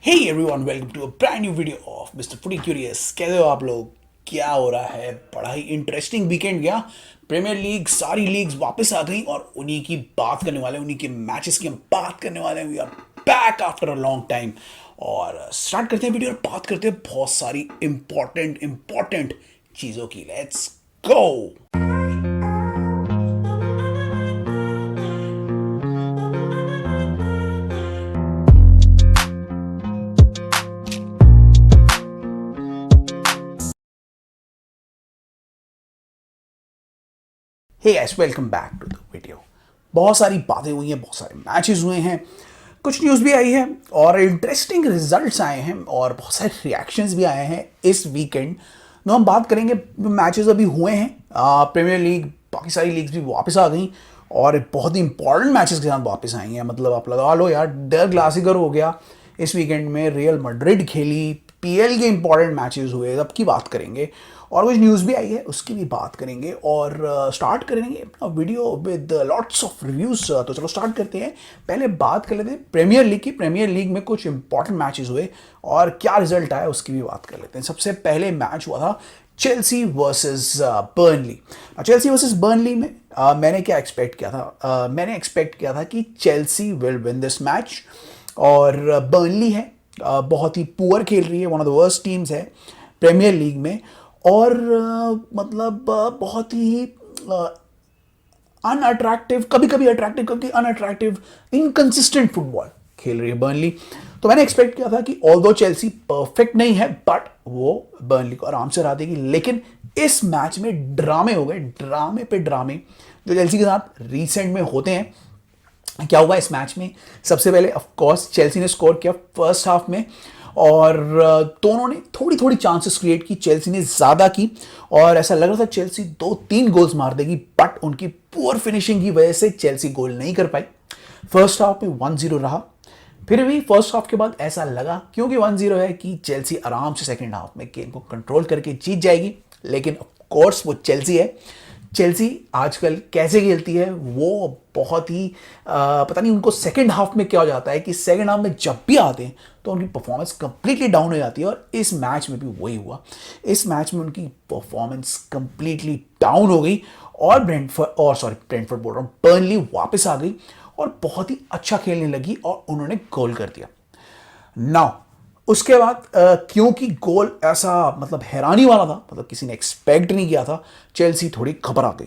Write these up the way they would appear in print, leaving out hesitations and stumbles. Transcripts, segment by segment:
Hey everyone, welcome to a brand new video of Mr. Footy Curious। कैसे हो आप लोग? क्या हो रहा है? बड़ा ही इंटरेस्टिंग वीकेंड गया। प्रीमियर लीग सारी लीग्स वापस आ गई और उन्हीं की बात करने वाले हैं, उन्हीं के मैचेस की हम बात करने वाले हैं। We are back after a long time और स्टार्ट करते हैं वीडियो और बात करते हैं बहुत सारी इंपॉर्टेंट चीज़ों की। Let's go. Hey guys, welcome back to the video. बहुत सारी बातें हुई हैं, बहुत सारे मैचेस हुए हैं, कुछ न्यूज़ भी आई है और इंटरेस्टिंग रिजल्ट्स आए हैं और बहुत सारे रिएक्शंस भी आए हैं इस वीकेंड। तो हम बात करेंगे, मैचेस अभी हुए हैं, प्रीमियर लीग बाकी सारी लीग्स भी वापस आ गई और बहुत ही इंपॉर्टेंट मैचेस के साथ वापस आई हैं। मतलब आप लगा लो यार, डेल क्लासिकर हो गया इस वीकेंड में, रियल मैड्रिड खेली, पीएल के इंपॉर्टेंट मैचेस हुए, सबकी बात करेंगे और कुछ न्यूज़ भी आई है उसकी भी बात करेंगे और स्टार्ट करेंगे अपना video with lots of reviews. तो चलो स्टार्ट करते हैं। पहले बात कर लेते हैं प्रीमियर लीग की। प्रीमियर लीग में कुछ इंपॉर्टेंट मैचेस हुए और क्या रिजल्ट आया उसकी भी बात कर लेते हैं। सबसे पहले मैच हुआ था Chelsea versus Burnley. Chelsea versus Burnley में मैंने क्या एक्सपेक्ट किया था? मैंने एक्सपेक्ट किया था कि Chelsea will win this match और बर्नली है बहुत ही पुअर खेल रही है, one of the worst teams है प्रीमियर लीग में और मतलब बहुत ही अनअट्रैक्टिव, कभी कभी अट्रैक्टिव कभी अनअट्रैक्टिव, इनकंसिस्टेंट फुटबॉल खेल रही है बर्नली। तो मैंने एक्सपेक्ट किया था कि ऑल्दो चेल्सी परफेक्ट नहीं है बट वो बर्नली को आराम से हरा देगी, लेकिन इस मैच में ड्रामे हो गए, ड्रामे पे ड्रामे जो चेल्सी के साथ रिसेंट में होते हैं। क्या हुआ इस मैच में? सबसे पहले ऑफ कोर्स चेल्सी ने स्कोर किया फर्स्ट हाफ में और दोनों ने थोड़ी थोड़ी चांसेस क्रिएट की, चेल्सी ने ज़्यादा की और ऐसा लग रहा था चेल्सी 2-3 गोल्स मार देगी, बट उनकी पुअर फिनिशिंग की वजह से चेल्सी गोल नहीं कर पाई। फर्स्ट हाफ में 1-0 रहा। फिर भी फर्स्ट हाफ के बाद ऐसा लगा क्योंकि 1-0 है कि चेल्सी आराम से सेकेंड हाफ में गेम को कंट्रोल करके जीत जाएगी, लेकिन ऑफ कोर्स वो चेल्सी है। चेल्सी आजकल कैसे खेलती है वो बहुत ही पता नहीं उनको सेकंड हाफ में क्या हो जाता है कि सेकंड हाफ में जब भी आते हैं तो उनकी परफॉर्मेंस कंप्लीटली डाउन हो जाती है और इस मैच में भी वही हुआ। इस मैच में उनकी परफॉर्मेंस कंप्लीटली डाउन हो गई और ब्रेंटफोर्ड बोल रहा हूँ, बर्नली वापस आ गई और बहुत ही अच्छा खेलने लगी और उन्होंने गोल कर दिया। नाउ उसके बाद क्योंकि गोल ऐसा मतलब हैरानी वाला था, मतलब किसी ने एक्सपेक्ट नहीं किया था, चेल्सी थोड़ी घबरा गई,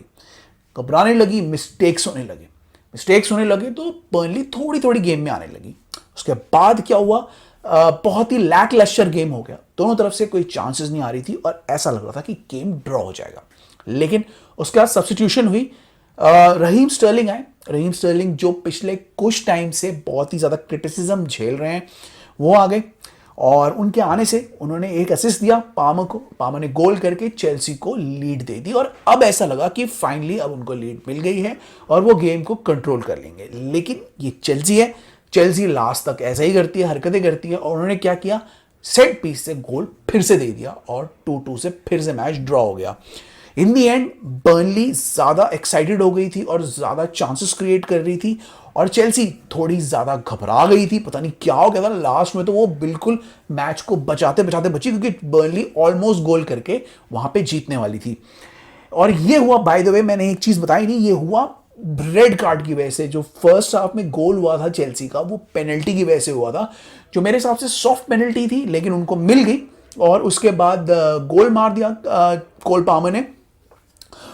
घबराने लगी, मिस्टेक्स होने लगे तो बर्नली थोड़ी थोड़ी गेम में आने लगी। उसके बाद क्या हुआ? बहुत ही लैक लस्टर गेम हो गया, दोनों तरफ से कोई चांसेस नहीं आ रही थी और ऐसा लग रहा था कि गेम ड्रॉ हो जाएगा। लेकिन उसके बाद सब्स्टिट्यूशन हुई, रहीम स्टर्लिंग आए। रहीम स्टर्लिंग जो पिछले कुछ टाइम से बहुत ही ज़्यादा क्रिटिसिज्म झेल रहे हैं, वो आ गए और उनके आने से उन्होंने एक असिस्ट दिया पामर को, पामर ने गोल करके चेल्सी को लीड दे दी और अब ऐसा लगा कि फाइनली अब उनको लीड मिल गई है और वो गेम को कंट्रोल कर लेंगे। लेकिन ये चेल्सी है, चेल्सी लास्ट तक ऐसा ही करती है, हरकतें करती है और उन्होंने क्या किया, सेट पीस से गोल फिर से दे दिया और 2-2 से फिर से मैच ड्रॉ हो गया। इन दी एंड बर्नली ज़्यादा एक्साइटेड हो गई थी और ज़्यादा चांसेस क्रिएट कर रही थी और चेल्सी थोड़ी ज़्यादा घबरा गई थी, पता नहीं क्या हो गया था लास्ट में, तो वो बिल्कुल मैच को बचाते बचाते बची क्योंकि बर्नली ऑलमोस्ट गोल करके वहाँ पे जीतने वाली थी। और ये हुआ, बाय द वे मैंने एक चीज़ बताई नहीं, ये हुआ रेड कार्ड की वजह से। जो फर्स्ट हाफ में गोल हुआ था चेल्सी का वो पेनल्टी की वजह से हुआ था, जो मेरे हिसाब से सॉफ्ट पेनल्टी थी लेकिन उनको मिल गई और उसके बाद गोल मार दिया कोल पामर ने।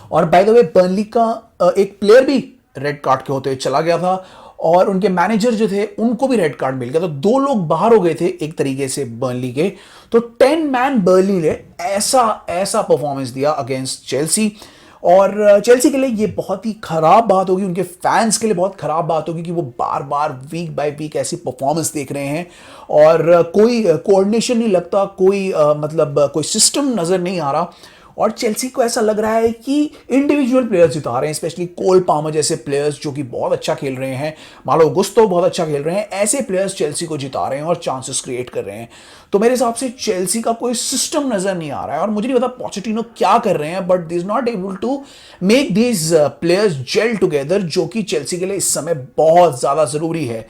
और बाय द वे बर्नली का एक प्लेयर भी रेड कार्ड के होते हुए चला गया था और उनके मैनेजर जो थे उनको भी रेड कार्ड मिल गया, तो 2 लोग बाहर हो गए थे एक तरीके से बर्नली के। तो 10 मैन बर्नली ने ऐसा परफॉर्मेंस दिया अगेंस्ट चेल्सी और चेल्सी के लिए ये बहुत ही खराब बात होगी, उनके फैंस के लिए बहुत खराब बात होगी कि वो बार बार वीक बाय वीक ऐसी परफॉर्मेंस देख रहे हैं और कोई कोऑर्डिनेशन नहीं लगता, कोई मतलब कोई सिस्टम नज़र नहीं आ रहा और चेल्सी को ऐसा लग रहा है कि इंडिविजुअल प्लेयर्स जिता रहे हैं, स्पेशली कोल पामर जैसे प्लेयर्स जो कि बहुत अच्छा खेल रहे हैं, मालो गुस्तो बहुत अच्छा खेल रहे हैं, ऐसे प्लेयर्स चेल्सी को जिता रहे हैं और चांसेस क्रिएट कर रहे हैं। तो मेरे हिसाब से चेल्सी का कोई सिस्टम नजर नहीं आ रहा है और मुझे नहीं पता पोचेटिनो क्या कर रहे हैं, but they is not able to make these players gel together, जो कि चेल्सी के लिए इस समय बहुत ज्यादा जरूरी है।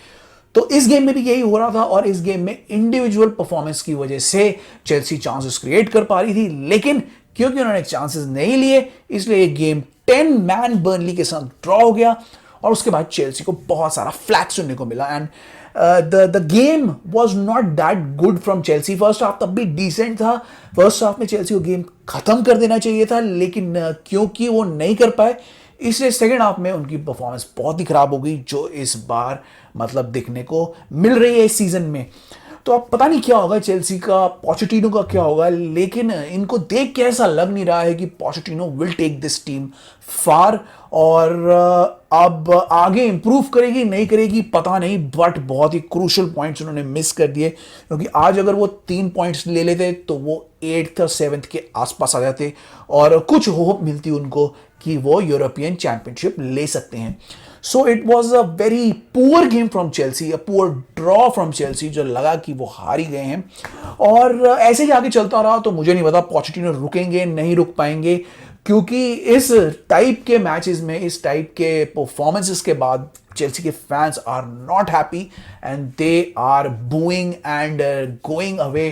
तो इस गेम में भी यही हो रहा था और इस गेम में इंडिविजुअल परफॉर्मेंस की वजह से चेल्सी चांसेस क्रिएट कर पा रही थी, लेकिन क्योंकि उन्होंने चांसेस नहीं लिए इसलिए ये गेम 10 मैन बर्नली के साथ ड्रॉ हो गया और उसके बाद चेल्सी को बहुत सारा फ्लैग सुनने को मिला and the game was not that good from Chelsea. First half तब भी डिसेंट था, फर्स्ट हाफ में चेल्सी को गेम खत्म कर देना चाहिए था, लेकिन क्योंकि वो नहीं कर पाए इसलिए सेकेंड हाफ में उनकी परफॉर्मेंस बहुत ही खराब हो गई, जो इस बार मतलब दिखने को मिल रही है इस सीजन में। तो अब पता नहीं क्या होगा चेल्सी का, पोचेटिनो का क्या होगा, लेकिन इनको देख के ऐसा लग नहीं रहा है कि Pochettino will take this team far. और अब आगे इंप्रूव करेगी नहीं करेगी पता नहीं, बट बहुत ही क्रूशल पॉइंट्स उन्होंने मिस कर दिए, क्योंकि आज अगर वो 3 पॉइंट्स ले लेते तो वो 8th और 7th के आसपास आ जाते और कुछ होप मिलती उनको कि वो यूरोपियन चैंपियनशिप ले सकते हैं। So it was a very poor game from Chelsea, a poor draw from Chelsea, जो लगा कि वो हार ही गए हैं। और ऐसे ही आगे चलता रहा तो मुझे नहीं पता पोचेटिनो रुकेंगे नहीं रुक पाएंगे, क्योंकि इस टाइप के मैचेस में, इस टाइप के परफॉर्मेंसेस के बाद चेल्सी के fans are not happy and they are booing and going away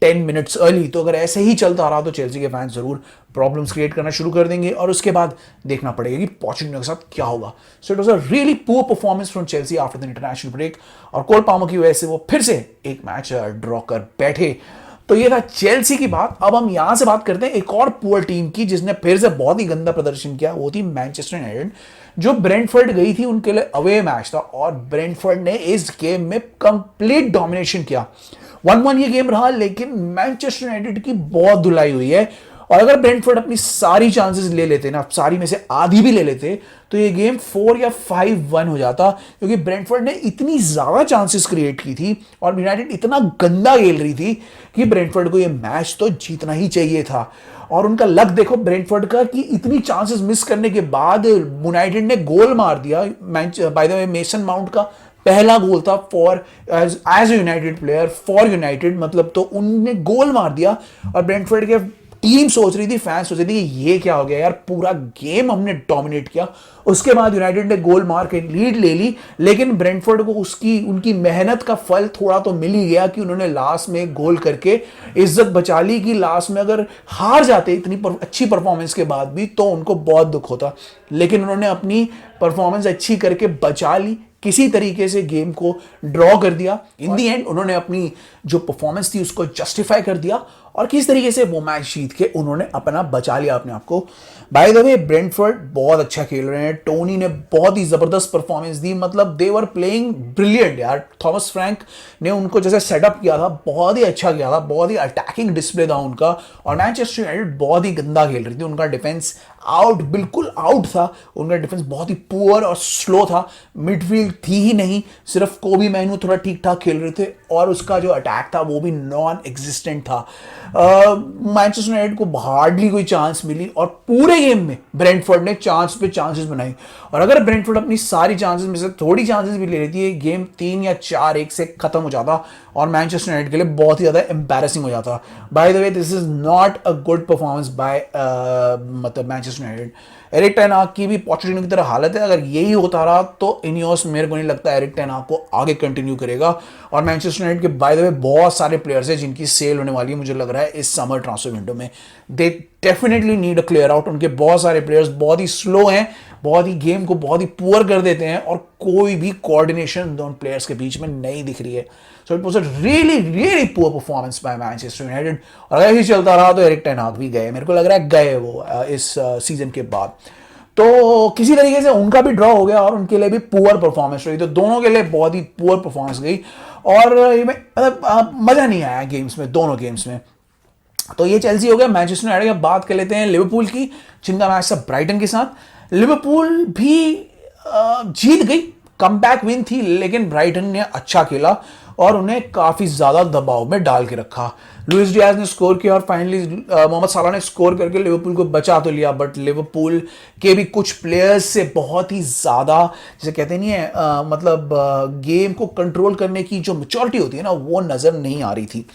10 minutes early. तो अगर ऐसे ही चलता रहा तो चेल्सी के फैंस जरूर प्रॉब्लम्स क्रिएट करना शुरू कर देंगे और उसके बाद देखना पड़ेगा कि पोचेटिनो के साथ क्या होगा। So it was a really poor performance from Chelsea after the international break और कोल पामर की वजह से वो फिर से एक मैच ड्रॉ कर बैठे। तो ये था चेल्सी की बात। अब हम यहां से बात करते हैं एक और पुअर टीम की जिसने फिर से बहुत ही गंदा प्रदर्शन किया, वो थी मैनचेस्टर यूनाइटेड, जो ब्रेंटफोर्ड गई थी, उनके लिए अवे मैच था और ब्रेंटफोर्ड ने इस गेम में कंप्लीट डोमिनेशन किया। 1-1 ये गेम रहा, लेकिन मैनचेस्टर यूनाइटेड की बहुत धुलाई हुई है और अगर ब्रेंटफोर्ड अपनी सारी चांसेस ले लेते ना, सारी में से आधी भी ले लेते, तो ये गेम 4 या 5-1 हो जाता, क्योंकि ब्रेंटफोर्ड ने इतनी ज्यादा चांसेस क्रिएट की थी और यूनाइटेड इतना गंदा खेल रही थी कि ब्रेंटफोर्ड को ये मैच तो जीतना ही चाहिए था। और उनका लक देखो ब्रेंटफोर्ड का कि इतनी चांसेस मिस करने के बाद यूनाइटेड ने गोल मार दिया। By the way Mason Mount का पहला गोल था for as a United player for United, मतलब तो उनने गोल मार दिया और ब्रेंटफोर्ड के टीम सोच रही थी, फैंस सोच रही थी कि ये क्या हो गया यार, पूरा गेम हमने डोमिनेट किया। उसके बाद यूनाइटेड ने गोल मार के लीड ले ली, लेकिन ब्रेंटफोर्ड को उनकी मेहनत का फल थोड़ा तो मिल ही गया कि उन्होंने लास्ट में गोल करके इज्जत बचा ली, कि लास्ट में अगर हार जाते इतनी अच्छी परफॉर्मेंस के बाद भी तो उनको बहुत दुख होता, लेकिन उन्होंने अपनी परफॉर्मेंस अच्छी करके बचा ली, किसी तरीके से गेम को ड्रॉ कर दिया। इन दी एंड उन्होंने अपनी जो परफॉर्मेंस थी उसको जस्टिफाई कर दिया और किस तरीके से वो मैच जीत के उन्होंने अपना बचा लिया अपने आप को। बाय द वे ब्रेंटफोर्ड बहुत अच्छा खेल रहे हैं, टोनी ने बहुत ही जबरदस्त परफॉर्मेंस दी, मतलब दे वर प्लेइंग ब्रिलियंट यार। थॉमस फ्रैंक ने उनको जैसे सेटअप किया था बहुत ही अच्छा किया था, बहुत ही अटैकिंग डिस्प्ले था उनका। और मैनचेस्टर यूनाइटेड बहुत ही गंदा खेल रही थी, उनका डिफेंस बिल्कुल आउट था, उनका डिफेंस बहुत ही पुअर और स्लो था, मिडफील्ड थी ही नहीं, सिर्फ कोबी मैनू थोड़ा ठीक ठाक खेल रहे थे और उसका जो अटैक था वो भी नॉन एग्जिस्टेंट था। मैनचेस्टर यूनाइटेड को हार्डली कोई चांस मिली और पूरे गेम में ब्रेंटफोर्ड ने चांस पे चांसेस बनाई, और अगर ब्रेंटफोर्ड अपनी सारी चांसेस में से थोड़ी चांसेस भी ले लेती है, गेम 3 या 4-1 से खत्म हो जाता और मैनचेस्टर यूनाइटेड के लिए बहुत ही ज्यादा एम्बैरेसिंग हो जाता। Bye the way this is not a good performance by मतलब मैनचेस्टर यूनाइटेड। एरिक टेन हाग की भी पोचेटिनो की तरह हालत है, अगर यही होता रहा तो इनियोस मेरे को नहीं लगता एरिक टेन हाग को आगे कंटिन्यू करेगा। और मैनचेस्टर यूनाइटेड के बाय द वे बहुत सारे प्लेयर्स हैं जिनकी सेल होने वाली है मुझे लग रहा है इस समर ट्रांसफर विंडो में। They definitely need a clear out. उनके बहुत सारे प्लेयर्स बहुत ही स्लो हैं, बहुत ही गेम को बहुत ही पुअर कर देते हैं और कोई भी कोऑर्डिनेशन दोनों प्लेयर्स के बीच में नहीं दिख रही है। सो it was a really poor performance by Manchester United. और अगर ऐसे चलता रहा तो एरिक टेन हाग भी गए, मेरे को लग रहा है गए वो इस सीजन के बाद। तो किसी तरीके से उनका भी ड्रॉ हो गया और उनके लिए भी पुअर परफॉर्मेंस रही, तो दोनों के लिए बहुत ही पुअर परफॉर्मेंस गई और मतलब मजा नहीं आया गेम्स में, दोनों गेम्स में। तो ये चेल्सी हो गया। मैनचेस्टर यूनाइटेड की बात कर लेते हैं लिवरपूल की, जिनका मैच था ब्राइटन के साथ। लिवरपूल भी जीत गई, कमबैक विन थी, लेकिन ब्राइटन ने अच्छा खेला और उन्हें काफी ज्यादा दबाव में डाल के रखा। लुइस डियाज ने स्कोर किया और फाइनली मोहम्मद साला ने स्कोर करके लिवरपूल को बचा तो लिया, बट लिवरपूल के भी कुछ प्लेयर्स से बहुत ही ज्यादा, जैसे कहते नहीं है मतलब गेम को कंट्रोल करने की जो मैच्योरिटी होती है ना, वो नजर नहीं आ रही थी।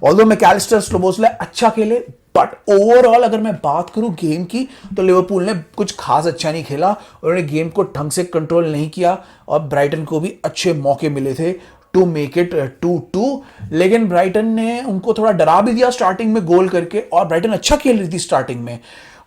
ऑल्दो मैकलिस्टर स्लोबोस्लाई अच्छा खेले, बट ओवरऑल अगर मैं बात करूं गेम की तो लिवरपूल ने कुछ खास अच्छा नहीं खेला, उन्होंने गेम को ढंग से कंट्रोल नहीं किया और ब्राइटन को भी अच्छे मौके मिले थे टू मेक इट 2-2, लेकिन ब्राइटन ने उनको थोड़ा डरा भी दिया स्टार्टिंग में गोल करके, और ब्राइटन अच्छा खेल रही थी स्टार्टिंग में,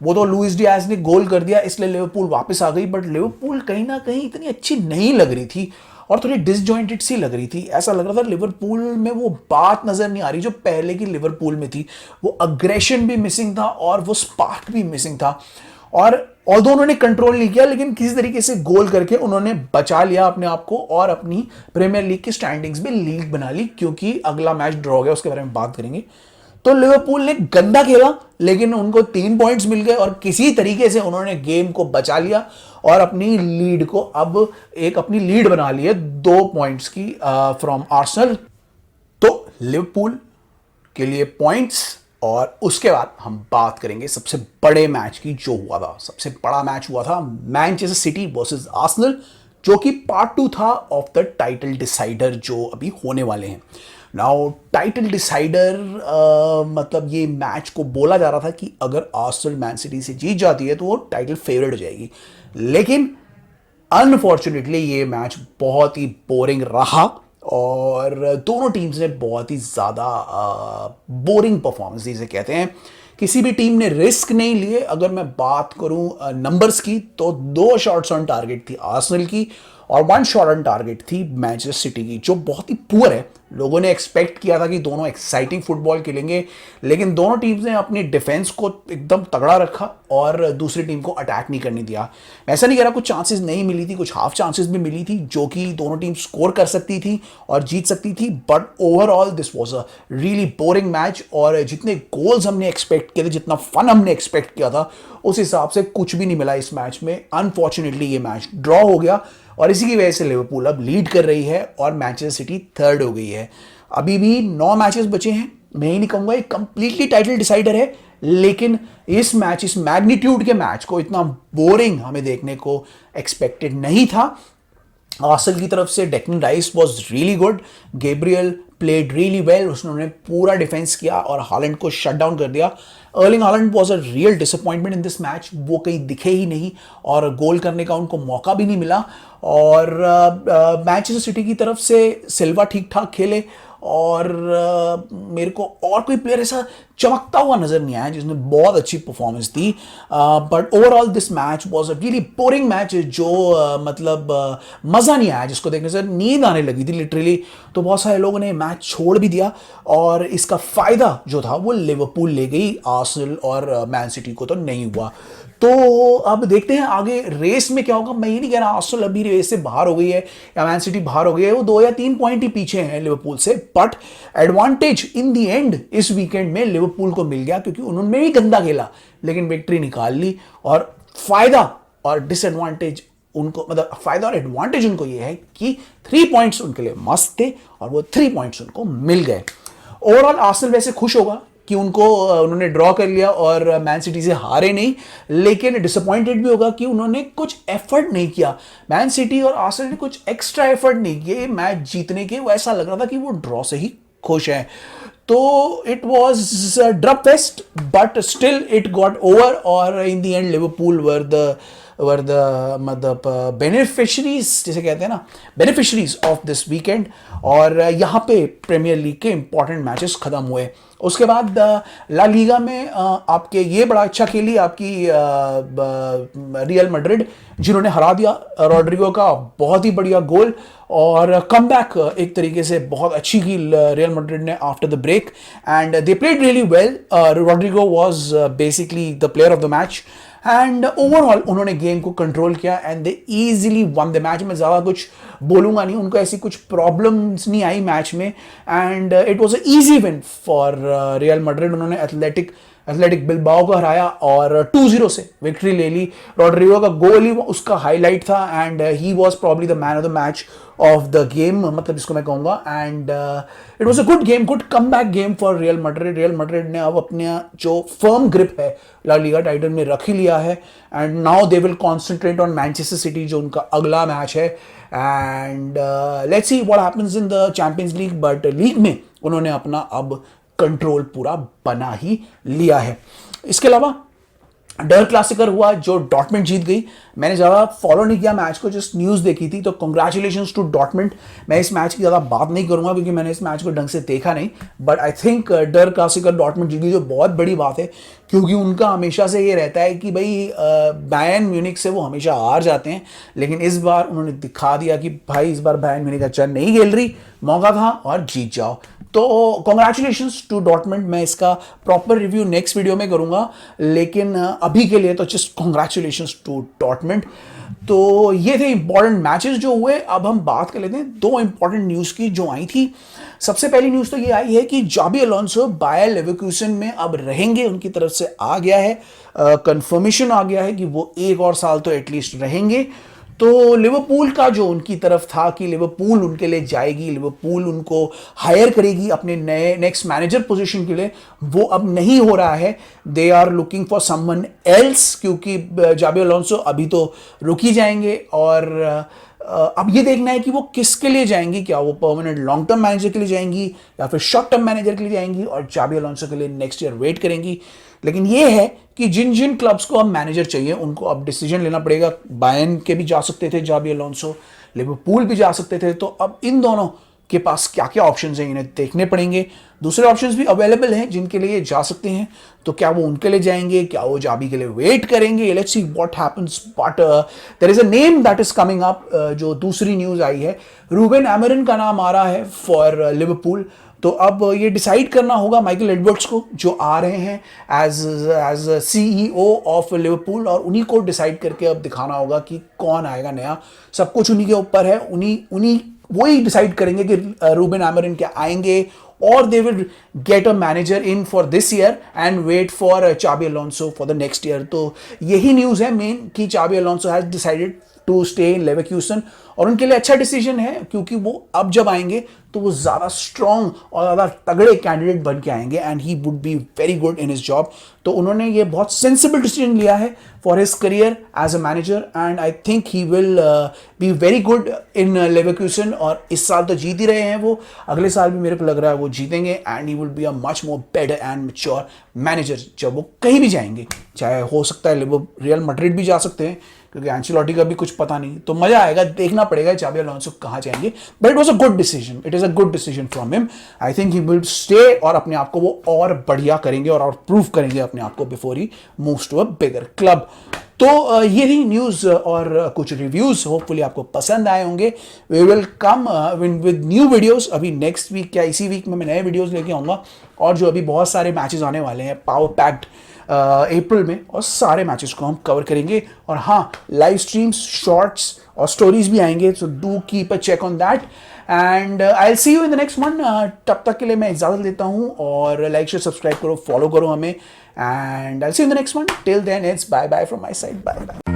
वो तो लुइस डियाज ने गोल कर दिया इसलिए लिवरपूल वापस आ गई, बट लिवरपूल कहीं ना कहीं इतनी अच्छी नहीं लग रही थी और थोड़ी डिसजॉइंटेड सी लग रही थी। ऐसा लग रहा था लिवरपूल में वो बात नजर नहीं आ रही जो पहले की लिवरपूल में थी, वो अग्रेशन भी मिसिंग था और वो स्पार्क भी मिसिंग था। और ऑल्दो उन्होंने कंट्रोल नहीं किया, लेकिन किसी तरीके से गोल करके उन्होंने बचा लिया अपने आप को और अपनी प्रीमियर लीग की स्टैंडिंग्स में लीड बना ली, क्योंकि अगला मैच ड्रॉ हो गया, उसके बारे में बात करेंगे। तो लिवरपूल ने गंदा खेला, लेकिन उनको 3 पॉइंट्स मिल गए और किसी तरीके से उन्होंने गेम को बचा लिया और अपनी लीड को अब अपनी लीड बना ली है 2 पॉइंट्स की फ्रॉम आर्सेनल। तो लिवरपूल के लिए पॉइंट्स, और उसके बाद हम बात करेंगे सबसे बड़े मैच की जो हुआ था। सबसे बड़ा मैच हुआ था मैनचेस्टर सिटी वर्सेस आर्सेनल, जो कि पार्ट 2 था ऑफ द टाइटल डिसाइडर जो अभी होने वाले हैं। नाउ टाइटल डिसाइडर मतलब ये मैच को बोला जा रहा था कि अगर आर्सेनल मैन सिटी से जीत जाती है तो वो टाइटल फेवरेट हो जाएगी, लेकिन अनफॉर्चुनेटली ये मैच बहुत ही बोरिंग रहा और दोनों टीम्स ने बहुत ही ज़्यादा बोरिंग परफॉर्मेंस जिसे कहते हैं। किसी भी टीम ने रिस्क नहीं लिए। अगर मैं बात करूं नंबर्स की तो 2 शॉट्स ऑन टारगेट थी आर्सेनल की और 1 शॉट ऑन टारगेट थी मैनचेस्टर सिटी की, जो बहुत ही पुअर है। लोगों ने एक्सपेक्ट किया था कि दोनों एक्साइटिंग फुटबॉल खेलेंगे, लेकिन दोनों टीम्स ने अपनी डिफेंस को एकदम तगड़ा रखा और दूसरी टीम को अटैक नहीं करने दिया। मैं ऐसा नहीं कह रहा कुछ चांसेस नहीं मिली थी, कुछ हाफ चांसेस भी मिली थी जो कि दोनों टीम स्कोर कर सकती थी और जीत सकती थी, but overall this was a really boring match. और जितने गोल्स हमने एक्सपेक्ट किए थे, जितना फन हमने एक्सपेक्ट किया था, उस हिसाब से कुछ भी नहीं मिला इस मैच में। अनफॉर्चुनेटली ये मैच ड्रॉ हो गया और इसी की वजह से लिवरपूल अब लीड कर रही है और मैनचेस्टर सिटी थर्ड हो गई है। अभी भी 9 मैचेस बचे हैं। मैं ही नहीं कहूंगा ये कंप्लीटली टाइटल डिसाइडर है, लेकिन इस मैग्नीट्यूड के मैच को इतना बोरिंग हमें देखने को एक्सपेक्टेड नहीं था। आर्सेनल की तरफ से Declan rice was really good, Gabriel played really well, उसने पूरा डिफेंस किया और हालैंड को शट डाउन कर दिया। Erling Haaland was a real disappointment in this match, वो कहीं दिखे ही नहीं और गोल करने का उनको मौका भी नहीं मिला। और मैनचेस्टर सिटी की तरफ से सिल्वा ठीक ठाक खेले और मेरे को और कोई प्लेयर ऐसा चमकता हुआ नजर नहीं आया जिसने बहुत अच्छी performance the. But overall this match was a really boring match, जो मतलब मज़ा नहीं आया, जिसको देखने से नींद आने लगी थी लिटरली। तो बहुत सारे लोगों ने मैच छोड़ भी दिया और इसका फ़ायदा जो था वो लिवरपूल ले गई, आर्सेनल और मैन सिटी को तो नहीं हुआ। तो अब देखते हैं आगे रेस में क्या होगा। मैं ये नहीं कह रहा आर्सेनल अभी रेस से बाहर हो गई है या मैन सिटी बाहर हो गई है, वो 2 या 3 पॉइंट ही पीछे हैं लिवरपूल से, but advantage in the and इस वीकेंड में लिवरपूल को मिल गया, क्योंकि उन्होंने भी गंदा खेला लेकिन विक्ट्री निकाल ली। और फायदा और डिसएडवांटेज उनको, मतलब फायदा और एडवांटेज उनको ये है कि 3 पॉइंट्स उनके लिए मस्त थे और वो 3 पॉइंट्स उनको मिल गए। ओवरऑल आर्सेनल वैसे खुश होगा कि उन्होंने ड्रॉ कर लिया और मैन सिटी से हारे नहीं, लेकिन डिसअपॉइंटेड भी होगा कि उन्होंने कुछ एफर्ट नहीं किया। मैन सिटी और आर्सेनल ने कुछ एक्स्ट्रा एफर्ट नहीं किए मैच जीतने के, वो ऐसा लग रहा था कि वो ड्रॉ से ही खुश हैं। तो it was drupe fest, but still it got over और इन दी एंड लिवरपूल वर द मतलब बेनिफिशरीज, जिसे कहते हैं ना, बेनिफिशरीज ऑफ दिस वीकेंड। और यहाँ पे प्रीमियर लीग के इंपॉर्टेंट मैचेस खत्म हुए। उसके बाद ला लीगा में आपके ये बड़ा अच्छा खेली आपकी रियल मैड्रिड, जिन्होंने हरा दिया रॉड्रिगो का बहुत ही बढ़िया गोल और कमबैक एक तरीके से बहुत अच्छी की रियल मैड्रिड ने after the break, and they played really well. Rodrigo was basically the player of the match and overall उन्होंने गेम को कंट्रोल किया and they easily won the match. मैं ज़्यादा कुछ बोलूंगा नहीं, उनको ऐसी कुछ प्रॉब्लम्स नहीं आई मैच में and it was a easy win for real Madrid. उन्होंने एथलेटिक बिलबाओ को हराया और 2-0 से विक्ट्री ले ली। रॉड्रिगो का गोल ही उसका हाईलाइट था and he was probably the man of the match of the game, मतलब इसको मैं कहूँगा। And it was a good game, good come back game for real Madrid. Real Madrid ने अब अपना जो फर्म ग्रिप है ला लीगा टाइटल में रख ही लिया है and now they will concentrate on Manchester city, जो उनका अगला मैच है। And let's see what happens in the champions league, but league में उन्होंने अपना अब कंट्रोल पूरा बना ही लिया है। इसके अलावा डर क्लासिकर हुआ जो डॉर्टमुंड जीत गई। मैंने ज़्यादा फॉलो नहीं किया मैच को, जस्ट न्यूज़ देखी थी, तो कंग्रेचुलेशंस टू डॉर्टमुंड। मैं इस मैच की ज़्यादा बात नहीं करूंगा क्योंकि मैंने इस मैच को ढंग से देखा नहीं, बट आई थिंक डर क्लासिकर डॉर्टमुंड जीत गई जो बहुत बड़ी बात है, क्योंकि उनका हमेशा से ये रहता है कि भाई बायर्न म्यूनिख से वो हमेशा हार जाते हैं, लेकिन इस बार उन्होंने दिखा दिया कि भाई इस बार बायर्न म्यूनिख अच्छा नहीं खेल रही, मौका था और जीत जाओ। तो कॉन्ग्रेचुलेशंस टू डॉर्टमुंड। मैं इसका प्रॉपर रिव्यू नेक्स्ट वीडियो में करूंगा, लेकिन अभी के लिए तो जस्ट कॉन्ग्रेचुलेशंस टू डॉर्टमुंड। तो ये थे इंपॉर्टेंट मैचेस जो हुए। अब हम बात कर लेते हैं दो इंपॉर्टेंट न्यूज़ की जो आई थी। सबसे पहली न्यूज़ तो ये आई है कि जाबी अलोंसो बायर लेवरकुसेन में अब रहेंगे, उनकी तरफ से आ गया है, कंफर्मेशन आ गया है कि वो 1 और साल तो एटलीस्ट रहेंगे। तो लिवरपूल का जो उनकी तरफ था कि लिवरपूल उनके लिए जाएगी, लिवरपूल उनको हायर करेगी अपने नए नेक्स्ट मैनेजर पोजीशन के लिए, वो अब नहीं हो रहा है। They are looking for someone else, क्योंकि जाबी अलोंसो अभी तो रुक ही जाएंगे और अब ये देखना है कि वो किसके लिए जाएंगी, क्या वो परमानेंट लॉन्ग टर्म मैनेजर के लिए जाएंगी या फिर शॉर्ट टर्म मैनेजर के लिए जाएंगी और जाबी अलोंसो के लिए नेक्स्ट ईयर वेट करेंगी। लेकिन ये है कि जिन जिन क्लब्स को अब मैनेजर चाहिए उनको अब डिसीजन लेना पड़ेगा। बायर्न के भी जा सकते थे जाबी अलोंसो, लिवरपूल भी जा सकते थे, तो अब इन दोनों के पास क्या क्या ऑप्शंस हैं इन्हें देखने पड़ेंगे। दूसरे ऑप्शंस भी अवेलेबल हैं जिनके लिए जा सकते हैं, तो क्या वो उनके लिए जाएंगे, क्या वो जाबी के लिए वेट करेंगे, let's see what happens. But there is a name that is coming up, जो दूसरी न्यूज़ आई है, रूबेन अमोरिम का नाम आ रहा है फॉर लिवरपूल। तो अब ये डिसाइड करना होगा माइकल एडवर्ड्स को, जो आ रहे हैं एज CEO ऑफ लिवरपूल, और उन्हीं को डिसाइड करके अब दिखाना होगा कि कौन आएगा नया। सब कुछ उन्हीं के ऊपर है, उन्हीं वही डिसाइड करेंगे कि रूबेन अमोरिम क्या आएंगे, और they will get a manager in for this year and wait for Xabi Alonso for the next year. तो यही न्यूज़ है मेन कि Xabi Alonso has decided to stay in Leverkusen, और उनके लिए अच्छा डिसीजन है क्योंकि वो अब जब आएंगे तो वो ज़्यादा स्ट्रॉन्ग और ज़्यादा तगड़े कैंडिडेट बन के आएंगे and he would be very good in his job. तो उन्होंने ये बहुत सेंसिबल डिसीजन लिया है for his career as a manager, and I think he will be very good in Leverkusen. और इस साल तो जीत ही रहे हैं वो, अगले साल भी मेरे को लग रहा है वो जीतेंगे, and he will be a much more better and mature manager जब वो कहीं भी जाएंगे। चाहे हो सकता है वो रियल मैड्रिड भी जा सकते हैं क्योंकि एंचेलोटी का भी कुछ पता नहीं, तो मजा आएगा, देखना पड़ेगा जाबी अलोंसो कहाँ जाएंगे। But it was a good decision, it is a good decision from him. I think he will stay और अपने आप को वो और बढ़िया करेंगे और प्रूव करेंगे अपने आप को before he moves to a bigger club. तो ये थी न्यूज़ और कुछ रिव्यूज़, होपफुली आपको पसंद आए होंगे। We will come with new videos अभी नेक्स्ट वीक, क्या इसी वीक में मैं नए वीडियोस लेके आऊँगा, और जो अभी बहुत सारे मैचेस आने वाले हैं पावर पैक्ड अप्रैल में, और सारे मैचेस को हम कवर करेंगे। और हाँ, लाइव स्ट्रीम्स, शॉर्ट्स और स्टोरीज भी आएंगे, so do keep a check on that and I will see you in the next one. तब तक के लिए मैं इजाज़त लेता हूँ, और लाइक शेयर सब्सक्राइब करो, फॉलो करो हमें, and I will see you in the next one. Till then it's bye bye from my side, bye bye.